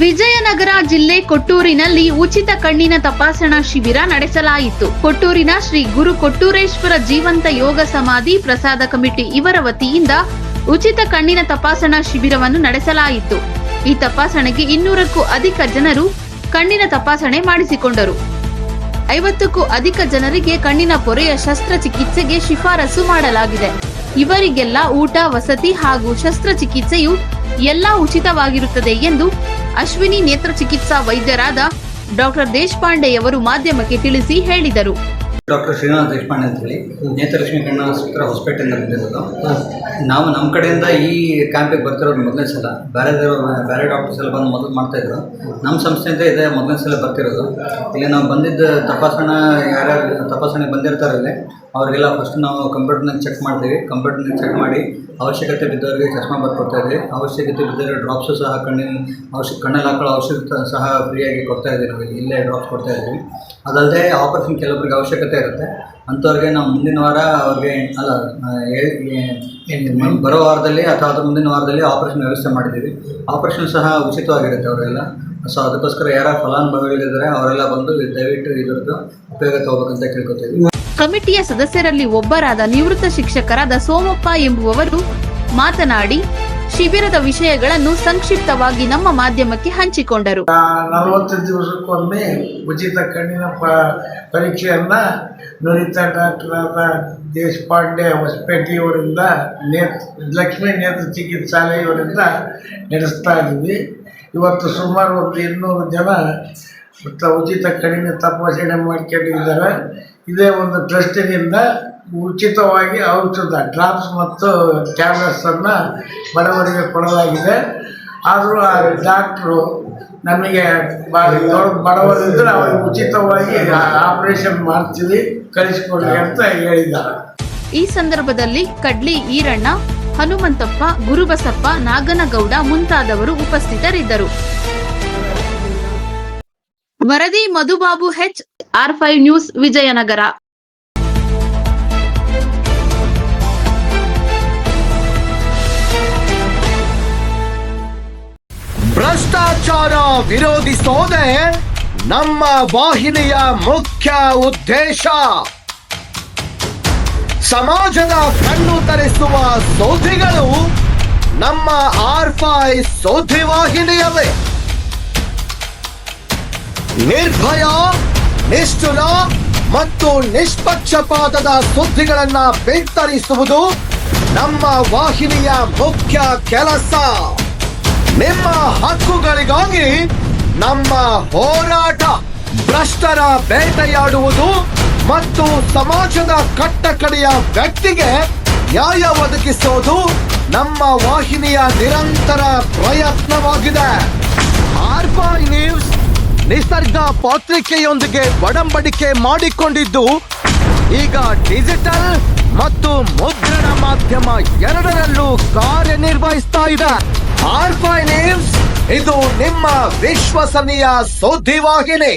ವಿಜಯನಗರ ಜಿಲ್ಲೆ ಕೊಟ್ಟೂರಿನಲ್ಲಿ ಉಚಿತ ಕಣ್ಣಿನ ತಪಾಸಣಾ ಶಿಬಿರ ನಡೆಸಲಾಯಿತು. ಕೊಟ್ಟೂರಿನ ಶ್ರೀ ಗುರು ಕೊಟ್ಟೂರೇಶ್ವರ ಜೀವಂತ ಯೋಗ ಸಮಾಧಿ ಪ್ರಸಾದ ಕಮಿಟಿ ಇವರ ವತಿಯಿಂದ ಉಚಿತ ಕಣ್ಣಿನ ತಪಾಸಣಾ ಶಿಬಿರವನ್ನು ನಡೆಸಲಾಯಿತು. ಈ ತಪಾಸಣೆಗೆ 200ಕ್ಕೂ ಅಧಿಕ ಜನರು ಕಣ್ಣಿನ ತಪಾಸಣೆ ಮಾಡಿಸಿಕೊಂಡರು. 50ಕ್ಕೂ ಅಧಿಕ ಜನರಿಗೆ ಕಣ್ಣಿನ ಪೊರೆಯ ಶಸ್ತ್ರಚಿಕಿತ್ಸೆಗೆ ಶಿಫಾರಸು ಮಾಡಲಾಗಿದೆ. ಇವರಿಗೆಲ್ಲ ಊಟ, ವಸತಿ ಹಾಗೂ ಶಸ್ತ್ರಚಿಕಿತ್ಸೆಯು ಎಲ್ಲಾ ಉಚಿತವಾಗಿರುತ್ತದೆ ಎಂದು ಅಶ್ವಿನಿ ನೇತ್ರ ಚಿಕಿತ್ಸಾ ವೈದ್ಯರಾದ ಡಾಕ್ಟರ್ ದೇಶಪಾಂಡೆಯವರು ಮಾಧ್ಯಮಕ್ಕೆ ತಿಳಿಸಿ ಹೇಳಿದರು. ಡಾಕ್ಟರ್ ಶ್ರೀನಾಥ್ ದೇಶಪಾಂಡೆ ಅಂತ ಹೇಳಿ ನೇತ್ರಲಕ್ಷ್ಮಿ ಕಣ್ಣ ಆಸ್ಪತ್ರೆ ಹೊಸಪೇಟೆಯಿಂದ ಬಂದಿರೋದು. ನಾವು ನಮ್ಮ ಕಡೆಯಿಂದ ಈ ಕ್ಯಾಂಪಿಗೆ ಬರ್ತಿರೋದು ಮೊದಲನೇ ಸಲ. ಬೇರೆ ಡಾಕ್ಟರ್ಸ್ ಎಲ್ಲ ಬಂದು ಮೊದಲು ಮಾಡ್ತಾಯಿದ್ರು. ನಮ್ಮ ಸಂಸ್ಥೆಯಿಂದ ಇದೆ ಮೊದಲನೇ ಸಲ ಬರ್ತಿರೋದು. ಇಲ್ಲಿ ನಾವು ಬಂದಿದ್ದ ಯಾರ್ಯಾರು ತಪಾಸಣೆ ಬಂದಿರ್ತಾರಲ್ಲಿ ಅವರಿಗೆಲ್ಲ ಫಸ್ಟ್ ನಾವು ಕಂಪ್ಯೂಟರ್ನಾಗ ಚೆಕ್ ಮಾಡ್ತೀವಿ. ಕಂಪ್ಯೂಟರ್ನಾಗ ಚೆಕ್ ಮಾಡಿ ಅವಶ್ಯಕತೆ ಬಿದ್ದವರಿಗೆ ಚಶ್ಮಾ ಬರ್ಕೊಡ್ತಾ ಇದ್ದೀವಿ. ಅವಶ್ಯಕತೆ ಬಿದ್ದವರಿಗೆ ಡ್ರಾಪ್ಸು ಸಹ ಕಣ್ಣಲ್ಲಿ ಹಾಕೊಳ್ಳೋ ಔಷಧ ಸಹ ಫ್ರೀಯಾಗಿ ಕೊಡ್ತಾ ಇದ್ದೀವಿ. ನಾವು ಇಲ್ಲೇ ಡ್ರಾಪ್ಸ್ ಕೊಡ್ತಾ ಇದ್ದೀವಿ. ಅದಲ್ಲದೆ ಆಪರೇಷನ್ ಕೆಲವರಿಗೆ ಅವಶ್ಯಕತೆ ಇರುತ್ತೆ. ಅಂಥವ್ರಿಗೆ ನಾವು ಮುಂದಿನ ವಾರ ಅವ್ರಿಗೆ ಬರೋ ವಾರದಲ್ಲಿ ಅಥವಾ ಅದ್ರ ಮುಂದಿನ ವಾರದಲ್ಲಿ ಆಪರೇಷನ್ ವ್ಯವಸ್ಥೆ ಮಾಡಿದ್ದೀವಿ. ಆಪರೇಷನ್ ಸಹ ಉಚಿತವಾಗಿರುತ್ತೆ ಅವರೆಲ್ಲ. ಸೊ ಅದಕ್ಕೋಸ್ಕರ ಯಾರ ಫಲಾನುಭವಿಗಳಿದ್ದಾರೆ ಅವರೆಲ್ಲ ಬಂದು ದಯವಿಟ್ಟು ಇದರದ್ದು ಉಪಯೋಗ ತಗೋಬೇಕಂತ ಕೇಳ್ಕೊತೀವಿ. ಕಮಿಟಿಯ ಸದಸ್ಯರಲ್ಲಿ ಒಬ್ಬರಾದ ನಿವೃತ್ತ ಶಿಕ್ಷಕರಾದ ಸೋಮಪ್ಪ ಎಂಬುವವರು ಮಾತನಾಡಿ ಶಿಬಿರದ ವಿಷಯಗಳನ್ನು ಸಂಕ್ಷಿಪ್ತವಾಗಿ ನಮ್ಮ ಮಾಧ್ಯಮಕ್ಕೆ ಹಂಚಿಕೊಂಡರು. 40 ದಿವಸಕ್ಕೊಮ್ಮೆ ಉಚಿತ ಕಣ್ಣಿನ ಪರೀಕ್ಷೆಯನ್ನ ನುರಿತ ಡಾಕ್ಟರ್ ದೇಶಪಾಂಡೆ ಹೊಸಪೇಟೆಯವರಿಂದ ಲಕ್ಷ್ಮೀ ನೇತ್ರ ಚಿಕಿತ್ಸಾಲಯವರಿಂದ ನಡೆಸ್ತಾ ಇದ್ದೀವಿ. ಇವತ್ತು ಸುಮಾರು ಒಂದು 200 ಜನ ಉಚಿತ ಕಣ್ಣಿನ ತಪಾಸಣೆ ಮಾಡ್ಕೊಂಡಿದ್ದಾರೆ. ಇದೇ ಒಂದು ಟ್ರಸ್ಟಿನಿಂದ ಉಚಿತವಾಗಿ ಔಷಧ ಡ್ರಾಪ್ಸ್ ಮತ್ತು ಟ್ಯಾಬ್ಲೆಟ್ಸನ್ನು ಬಡವರಿಗೆ ಕೊಡಲಾಗಿದೆ. ಆದರೂ ಆ ಡಾಕ್ಟ್ರು ನಮಗೆ ಬಡವರಿದ್ದರೆ ಅವರಿಗೆ ಉಚಿತವಾಗಿ ಆಪರೇಷನ್ ಮಾಡ್ತೀವಿ, ಕಳಿಸ್ಕೊಡಿ ಅಂತ ಹೇಳಿದ್ದಾರೆ. ಈ ಸಂದರ್ಭದಲ್ಲಿ ಕಡ್ಲಿ ಈರಣ್ಣ, ಹನುಮಂತಪ್ಪ, ಗುರುಬಸಪ್ಪ, ನಾಗನಗೌಡ ಮುಂತಾದವರು ಉಪಸ್ಥಿತರಿದ್ದರು. ವರದಿ ಮಧುಬಾಬು ಹೆಚ್, R5 ನ್ಯೂಸ್, ವಿಜಯನಗರ. ಭ್ರಷ್ಟಾಚಾರ ವಿರೋಧಿಸೋದೇ ನಮ್ಮ ವಾಹಿನಿಯ ಮುಖ್ಯ ಉದ್ದೇಶ. ಸಮಾಜದ ಕಣ್ಣು ತರಿಸುವ ಸುದ್ದಿಗಳು ನಮ್ಮ R5 ಸುದ್ದಿ ವಾಹಿನಿಯವೇ. ನಿರ್ಭಯ, ನಿಷ್ಠುರ ಮತ್ತು ನಿಷ್ಪಕ್ಷಪಾತದ ಸುದ್ದಿಗಳನ್ನ ಬಿತ್ತರಿಸುವುದು ನಮ್ಮ ವಾಹಿನಿಯ ಮುಖ್ಯ ಕೆಲಸ. ನಿಮ್ಮ ಹಕ್ಕುಗಳಿಗಾಗಿ ನಮ್ಮ ಹೋರಾಟ. ಭ್ರಷ್ಟರ ಬೇಟೆಯಾಡುವುದು ಮತ್ತು ಸಮಾಜದ ಕಟ್ಟಕಡೆಯ ವ್ಯಕ್ತಿಗೆ ನ್ಯಾಯ ಒದಗಿಸೋದು ನಮ್ಮ ವಾಹಿನಿಯ ನಿರಂತರ ಪ್ರಯತ್ನವಾಗಿದೆ. R5 ನ್ಯೂಸ್ ನಿಸರ್ಗ ಪತ್ರಿಕೆಯೊಂದಿಗೆ ಒಡಂಬಡಿಕೆ ಮಾಡಿಕೊಂಡಿದ್ದು ಈಗ ಡಿಜಿಟಲ್ ಮತ್ತು ಮುದ್ರಣ ಮಾಧ್ಯಮ ಎರಡರಲ್ಲೂ ಕಾರ್ಯನಿರ್ವಹಿಸ್ತಾ ಇದೆ. R5 ನ್ಯೂಸ್ ಇದು ನಿಮ್ಮ ವಿಶ್ವಸನೀಯ ಸುದ್ದಿವಾಹಿನಿ.